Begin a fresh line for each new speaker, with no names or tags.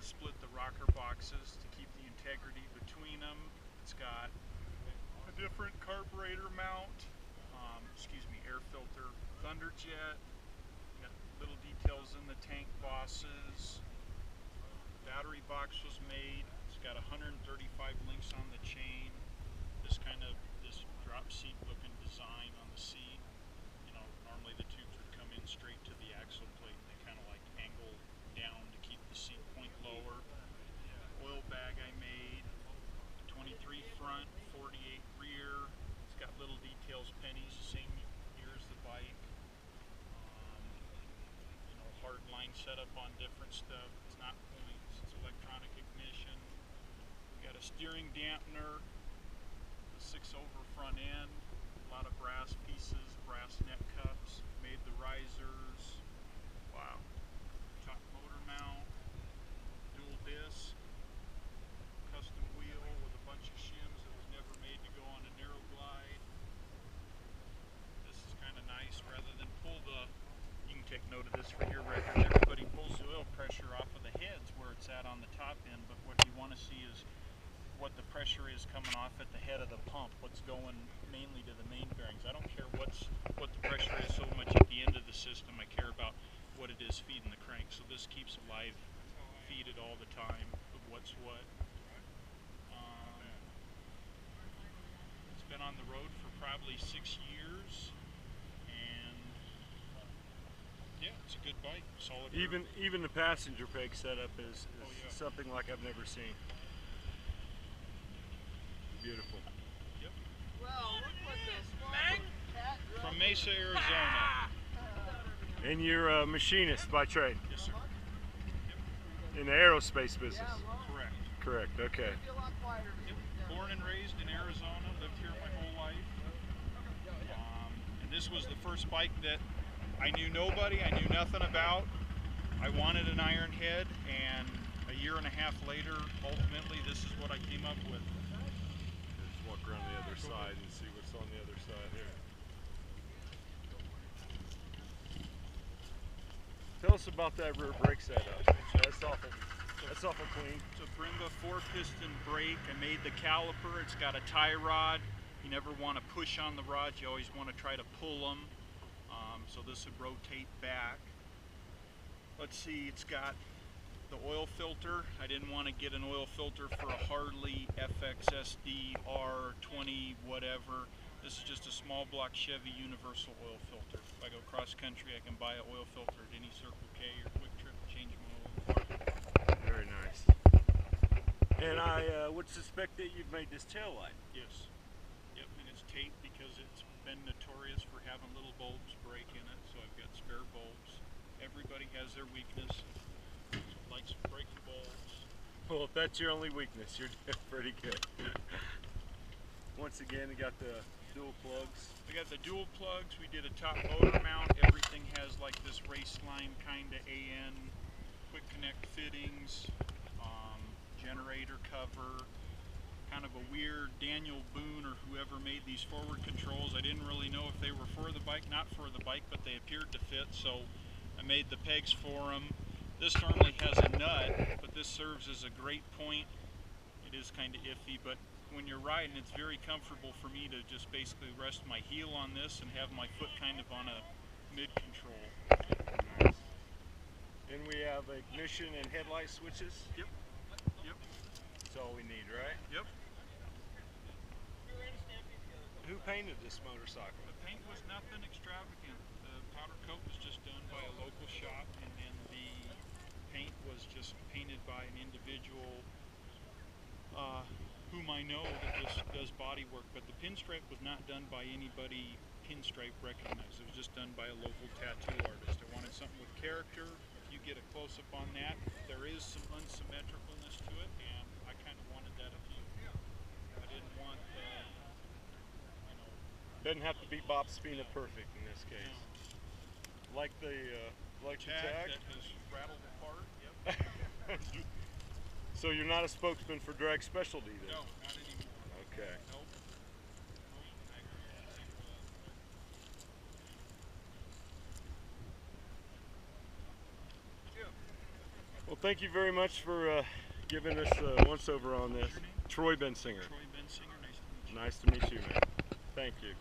split the rocker boxes to keep the integrity between them. It's got a different carburetor mount, air filter, Thunderjet. Got little details in the tank bosses. Battery box was made. It's got 135 links on the chain. This drop seat looking design on the seat. Normally the tubes would come in straight to the axle plate. They kind of like angle down to keep the seat point lower. Oil bag I made. 23 front, 48 rear. It's got little details, pennies, same year as the bike. Hard line setup on different stuff. It's not points, it's electronic ignition. Got a steering dampener, a 6-over front end, a lot of brass pieces, brass neck cups, made the risers. Wow. Top motor mount, dual disc, custom wheel with a bunch of shims that was never made to go on a narrow glide. This is kind of nice. Rather than pull you can take note of this for your record, everybody pulls the oil pressure off of the heads where it's at on the top end, but what you want to see is what the pressure is coming off at the head of the pump, what's going mainly to the main bearings. I don't care what the pressure is so much at the end of the system. I care about what it is feeding the crank. So this keeps a live feed it all the time of what's what. It's been on the road for probably 6 years, and yeah, it's a good bike. Solid.
Even the passenger peg setup is
oh, yeah.
something like I've never seen. Beautiful.
Yep.
Well, look what this one cat
From Mesa, Arizona.
And you're a machinist by trade?
Yes, sir. Yep.
In the aerospace business?
Yeah, well,
Correct.
Correct, okay.
it'd be a lot quieter.
Yep. Born and raised in Arizona, lived here my whole life. And this was the first bike that I knew nobody, I knew nothing about. I wanted an iron head, and a year and a half later, ultimately, this is what I came up with.
Let's walk around the other side and see what's on the other side here. Tell us about that rear brake setup. That's awful clean.
It's a Brembo 4-piston brake. I made the caliper. It's got a tie rod. You never want to push on the rods. You always want to try to pull them. So this would rotate back. Let's see, it's got the oil filter. I didn't want to get an oil filter for a Harley FXSD R20 whatever. This is just a small block Chevy universal oil filter. If I go cross country, I can buy an oil filter at any Circle K or Quick Trip, change my oil.
Very nice. And I would suspect that you've made this tail light.
Yes. Yep, and it's taped because it's been notorious for having little bulbs break in it, so I've got spare bulbs. Everybody has their weakness. Like some breaking bulbs.
Well, if that's your only weakness, you're doing pretty good. Once again, we got the dual plugs.
We got the dual plugs. We did a top motor mount. Everything has like this race line kind of AN quick connect fittings, generator cover, kind of a weird Daniel Boone or whoever made these forward controls. I didn't really know if they were for the bike, not for the bike, but they appeared to fit, so I made the pegs for them. This normally has a nut, but this serves as a great point. It is kind of iffy, but when you're riding, it's very comfortable for me to just basically rest my heel on this and have my foot kind of on a mid-control.
Nice. And we have ignition and headlight switches.
Yep. Yep.
That's all we need, right?
Yep.
Who painted this motorcycle?
The paint was nothing extravagant. The powder coat was just done by a local shop, and then the paint was just painted by an individual whom I know that just does body work, but the pinstripe was not done by anybody pinstripe recognized. It was just done by a local tattoo artist. I wanted something with character. If you get a close-up on that, there is some unsymmetricalness to it, and I kind of wanted that of you. I didn't want,
Doesn't have to be Bob Spina perfect in this case. No. Like the tag
that has rattled apart. Yep.
So you're not a spokesman for Drag Specialty then?
No, not anymore.
Okay.
Nope.
Well, thank you very much for giving us a once-over on this.
What's your name?
Troy Bensinger.
Troy Bensinger. Nice to meet you.
Nice to meet you, man. Thank you.